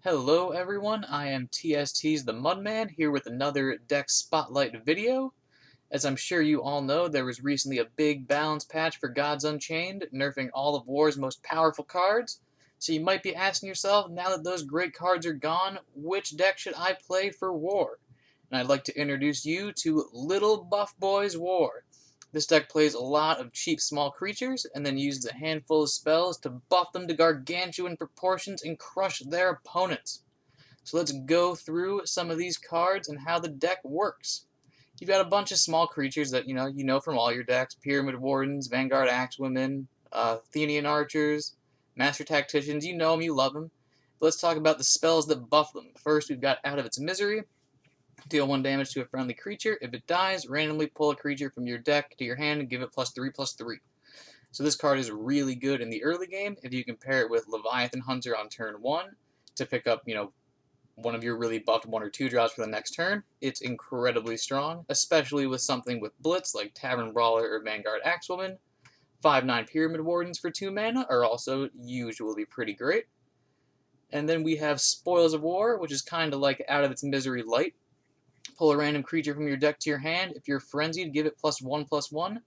Hello everyone, I am TST's the Mudman here with another deck spotlight video. As I'm sure you all know, there was recently a big balance patch for Gods Unchained, nerfing all of War's most powerful cards. So you might be asking yourself, now that those great cards are gone, which deck should I play for War? And I'd like to introduce you to Lil Buff Boys War. This deck plays a lot of cheap small creatures, and then uses a handful of spells to buff them to gargantuan proportions and crush their opponents. So let's go through some of these cards and how the deck works. You've got a bunch of small creatures that you know from all your decks: Pyramid Wardens, Vanguard Axewomen, Athenian Archers, Master Tacticians. You know them, you love them. But let's talk about the spells that buff them. First, we've got Out of Its Misery. Deal 1 damage to a friendly creature. If it dies, randomly pull a creature from your deck to your hand and give it +3/+3. So this card is really good in the early game if you compare it with Leviathan Hunter on turn 1 to pick up, one of your really buffed 1 or 2 drops for the next turn. It's incredibly strong, especially with something with Blitz like Tavern Brawler or Vanguard Axewoman. 5/9 Pyramid Wardens for 2 mana are also usually pretty great. And then we have Spoils of War, which is kind of like Out of Its Misery Light. Pull a random creature from your deck to your hand. If you're frenzied, give it +1/+1.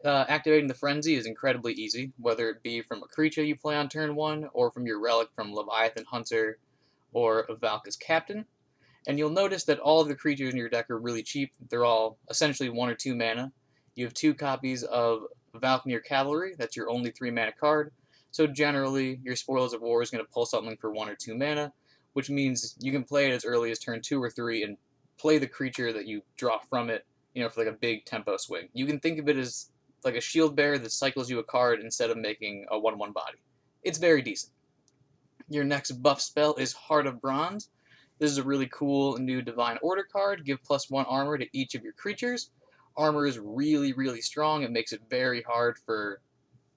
Activating the Frenzy is incredibly easy, whether it be from a creature you play on turn 1 or from your relic from Leviathan Hunter or Valka's Captain. And you'll notice that all of the creatures in your deck are really cheap. They're all essentially 1 or 2 mana. You have 2 copies of Valknir Cavalry, that's your only 3 mana card. So generally, your Spoils of War is going to pull something for 1 or 2 mana, which means you can play it as early as turn 2 or 3 and play the creature that you draw from it, for like a big tempo swing. You can think of it as like a shield bearer that cycles you a card instead of making a 1/1 body. It's very decent. Your next buff spell is Heart of Bronze. This is a really cool new Divine Order card. Give +1 armor to each of your creatures. Armor is really, really strong. It makes it very hard for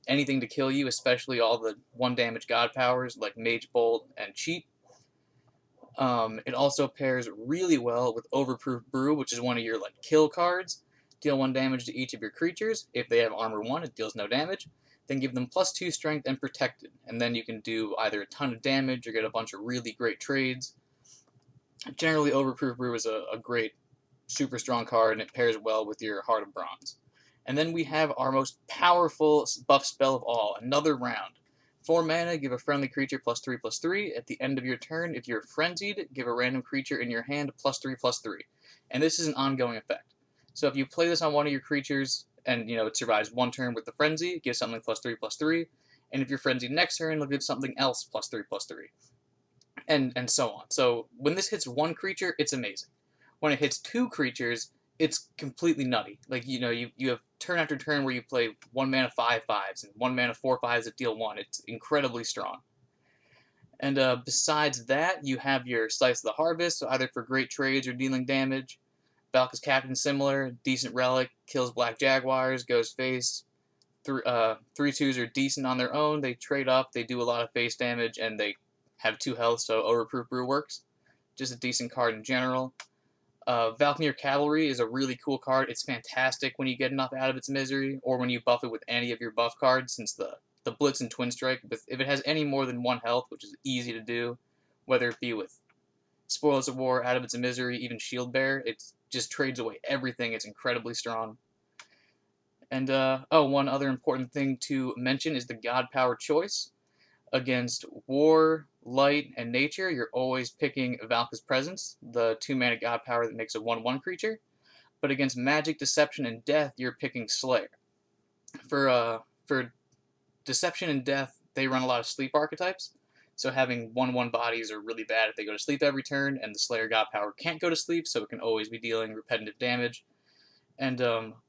anything to kill you, especially all the 1 damage god powers like Mage Bolt and Cheat. It also pairs really well with Overproof Brew, which is one of your kill cards. Deal 1 damage to each of your creatures. If they have armor 1, it deals no damage. Then give them +2 strength and protected. And then you can do either a ton of damage or get a bunch of really great trades. Generally, Overproof Brew is a great, super strong card, and it pairs well with your Heart of Bronze. And then we have our most powerful buff spell of all, Another Round. 4 mana, give a friendly creature +3/+3. At the end of your turn, if you're frenzied, give a random creature in your hand +3/+3. And this is an ongoing effect. So if you play this on one of your creatures, and it survives 1 turn with the frenzy, it gives something +3/+3. And if you're frenzied next turn, it'll give something else +3/+3. And so on. So when this hits 1 creature, it's amazing. When it hits 2 creatures, it's completely nutty. You have turn after turn where you play 1 mana 5/5s and 1 mana 4/5s that deal 1. It's incredibly strong. And besides that, you have your Slice of the Harvest, so either for great trades or dealing damage. Valka's Captain, similar, decent relic, kills Black Jaguars, goes face. 3/2s are decent on their own. They trade up, they do a lot of face damage, and they have 2 health, so Overproof Brew works. Just a decent card in general. Valknir Cavalry is a really cool card. It's fantastic when you get enough Out of Its Misery, or when you buff it with any of your buff cards, since the Blitz and Twin Strike, if it has any more than 1 health, which is easy to do, whether it be with Spoils of War, Out of Its Misery, even Shield Bearer, it just trades away everything. It's incredibly strong. And, one other important thing to mention is the God Power choice. Against War, Light, and Nature, you're always picking Valka's Presence, the 2 mana God Power that makes a 1/1 creature. But against Magic, Deception, and Death, you're picking Slayer. For Deception and Death, they run a lot of sleep archetypes, so having 1/1 bodies are really bad if they go to sleep every turn, and the Slayer God Power can't go to sleep, so it can always be dealing repetitive damage. And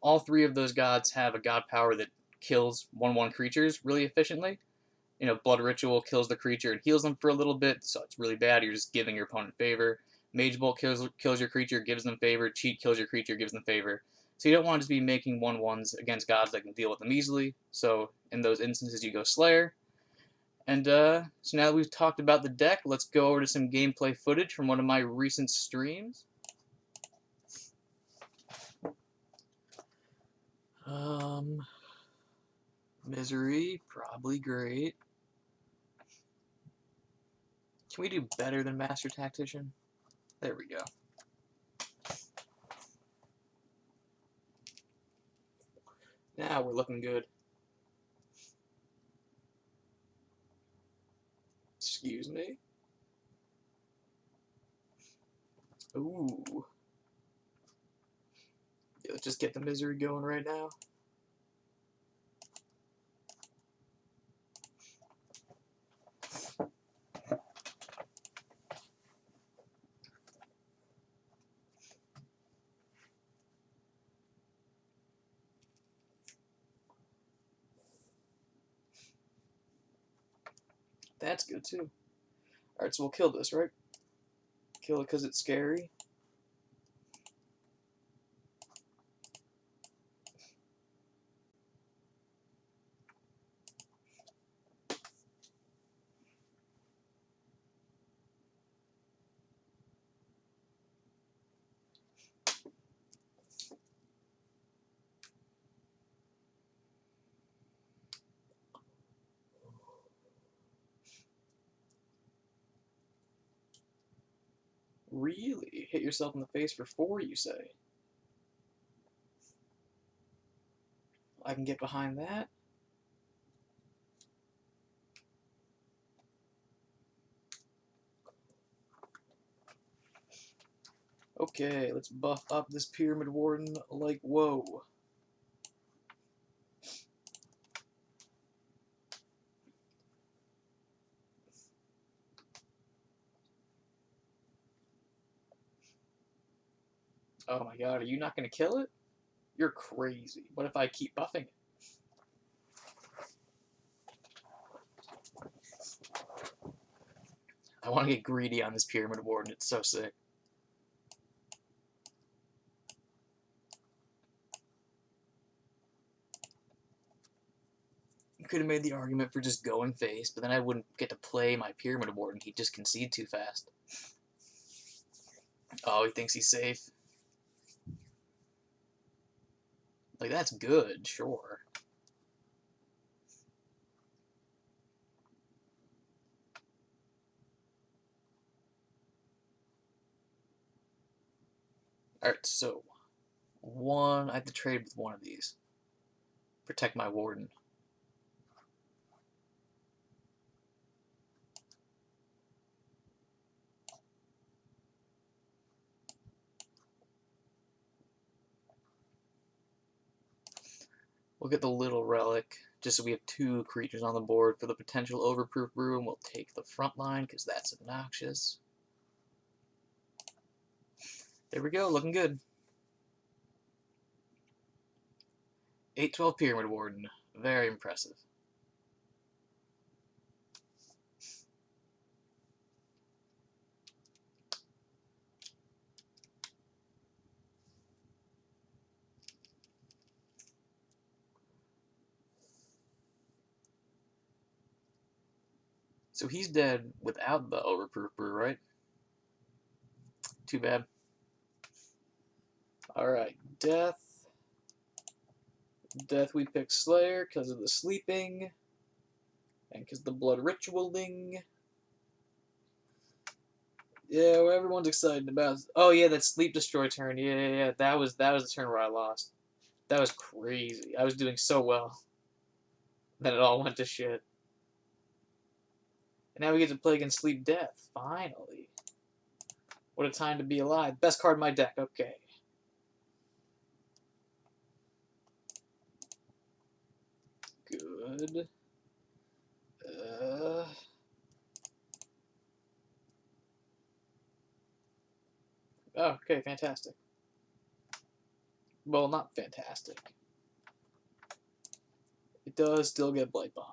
all 3 of those gods have a God Power that kills 1/1 creatures really efficiently. Blood Ritual kills the creature and heals them for a little bit, so it's really bad. You're just giving your opponent favor. Mage Bolt kills your creature, gives them favor. Cheat kills your creature, gives them favor. So you don't want to just be making 1/1s against gods that can deal with them easily. So in those instances, you go Slayer. And so now that we've talked about the deck, let's go over to some gameplay footage from one of my recent streams. Misery, probably great. Can we do better than Master Tactician? There we go. Now we're looking good. Excuse me. Ooh. Yeah, let's just get the misery going right now. That's good too. Alright, so we'll kill this, right? Kill it because it's scary. Really? Hit yourself in the face for 4, you say? I can get behind that. Okay, let's buff up this Pyramid Warden like whoa. Oh my god, are you not going to kill it? You're crazy. What if I keep buffing it? I want to get greedy on this Pyramid Warden. It's so sick. You could have made the argument for just going face, but then I wouldn't get to play my Pyramid Warden. He'd just concede too fast. Oh, he thinks he's safe. Like, that's good, sure. Alright, so I have to trade with one of these. Protect my Warden. We'll get the little relic, just so we have 2 creatures on the board. For the potential overproof brew, and we'll take the front line, because that's obnoxious. There we go, looking good. 8/12 Pyramid Warden. Very impressive. So he's dead without the overproof brew, right? Too bad. Alright, Death. Death, we pick Slayer because of the sleeping. And because the blood ritualing. Yeah, well, everyone's excited about. Oh yeah, that sleep destroy turn. Yeah. That was the turn where I lost. That was crazy. I was doing so well. Then it all went to shit. And now we get to play against Sleep Death. Finally. What a time to be alive. Best card in my deck. Okay. Good. Oh, okay, fantastic. Well, not fantastic. It does still get Blight Bombed.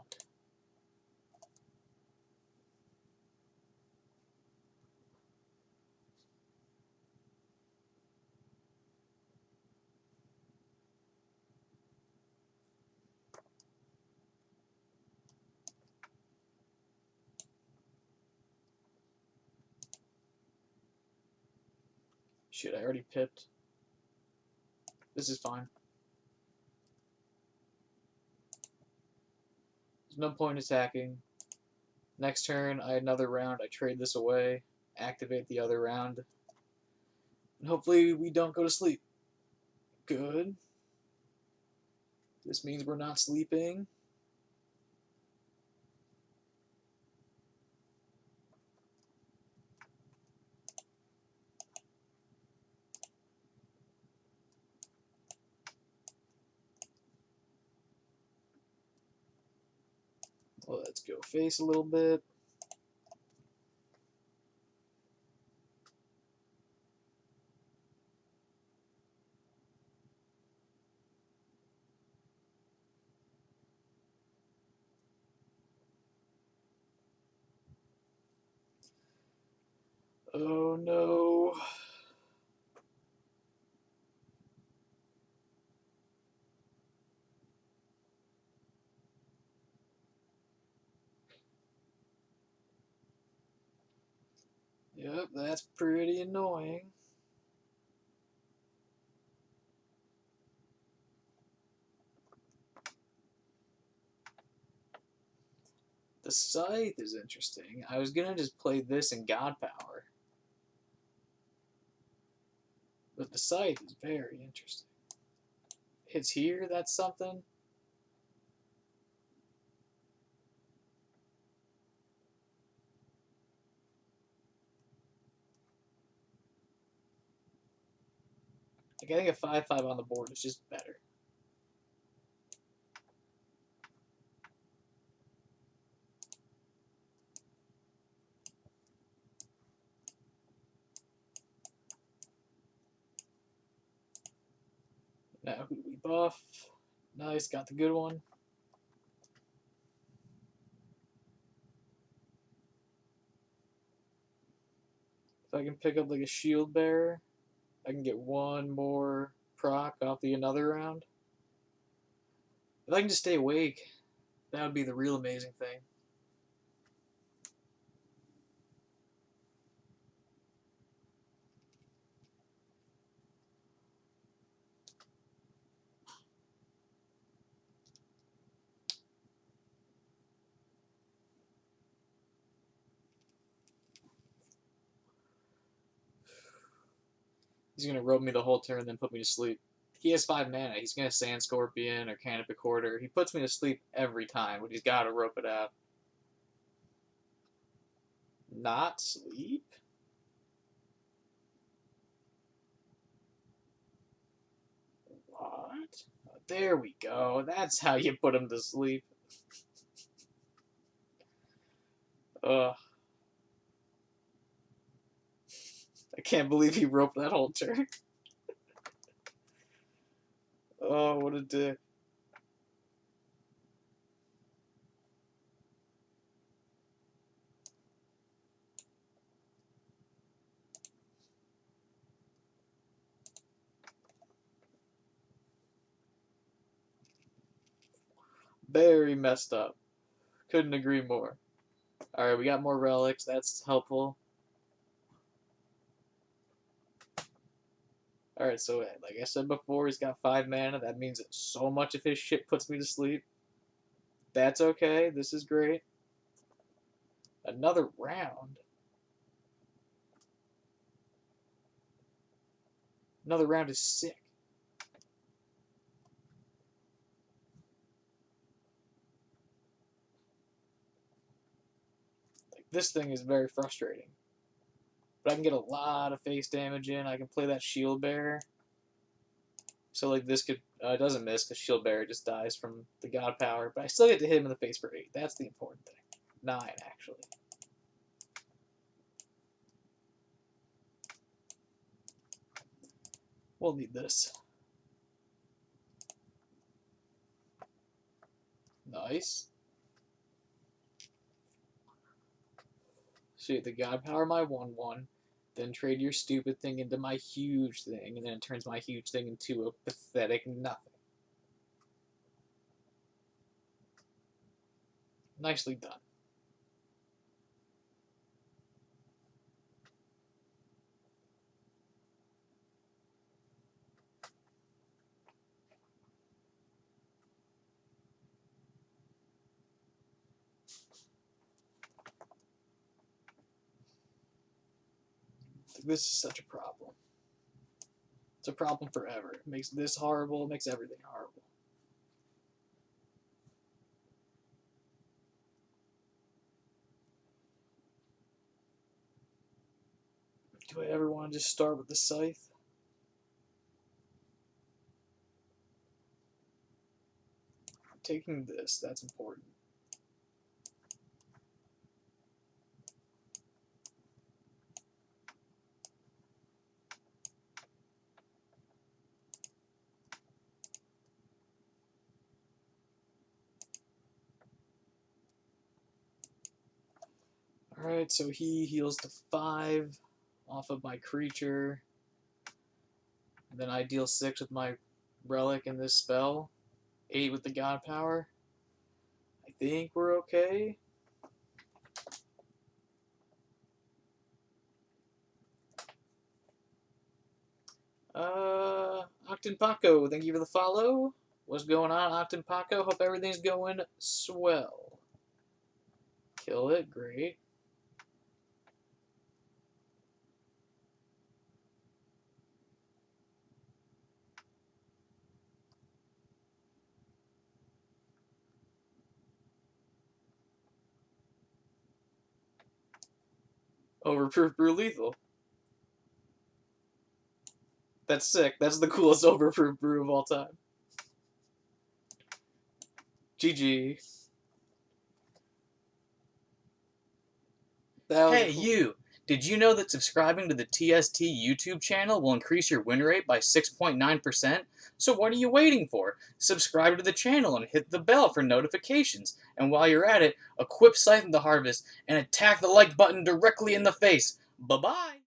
Shit, I already pipped. This is fine. There's no point attacking. Next turn, I had another round. I trade this away, activate the other round, and hopefully we don't go to sleep. Good. This means we're not sleeping. Let's go face a little bit. Oh no. Yep, that's pretty annoying. The Scythe is interesting. I was gonna just play this in God Power. But the Scythe is very interesting. Hits here, that's something. Like, I think a 5/5 on the board is just better. Now, who do we buff? Nice, got the good one. If I can pick up like a shield bearer, I can get one more proc off the another round. If I can just stay awake, that would be the real amazing thing. He's gonna rope me the whole turn and then put me to sleep. He has 5 mana. He's gonna Sand Scorpion or Canopy Quarter. He puts me to sleep every time, but he's gotta rope it out. Not sleep? What? Oh, there we go. That's how you put him to sleep. Ugh. I can't believe he roped that whole turn. Oh, what a dick. Very messed up. Couldn't agree more. Alright, we got more relics. That's helpful. Alright, so like I said before, he's got 5 mana. That means that so much of his shit puts me to sleep. That's okay. This is great. Another round. Another round is sick. Like, this thing is very frustrating. But I can get a lot of face damage in. I can play that shield bearer. So like this could doesn't miss because shield bearer just dies from the god power. But I still get to hit him in the face for 8. That's the important thing. 9 actually. We'll need this. Nice. So you have the god power my 1/1, then trade your stupid thing into my huge thing, and then it turns my huge thing into a pathetic nothing. Nicely done. This is such a problem. It's a problem forever. It makes this horrible, it makes everything horrible. Do I ever want to just start with the scythe? Taking this, that's important. Alright, so he heals to 5 off of my creature. And then I deal 6 with my relic in this spell. 8 with the god power. I think we're okay. Octon Paco, thank you for the follow. What's going on, Octon Paco? Hope everything's going swell. Kill it, great. Overproof Brew Lethal. That's sick. That's the coolest overproof brew of all time. GG. Hey, you! Did you know that subscribing to the TST YouTube channel will increase your win rate by 6.9%? So what are you waiting for? Subscribe to the channel and hit the bell for notifications. And while you're at it, equip Scythe of the Harvest and attack the like button directly in the face. Bye-bye!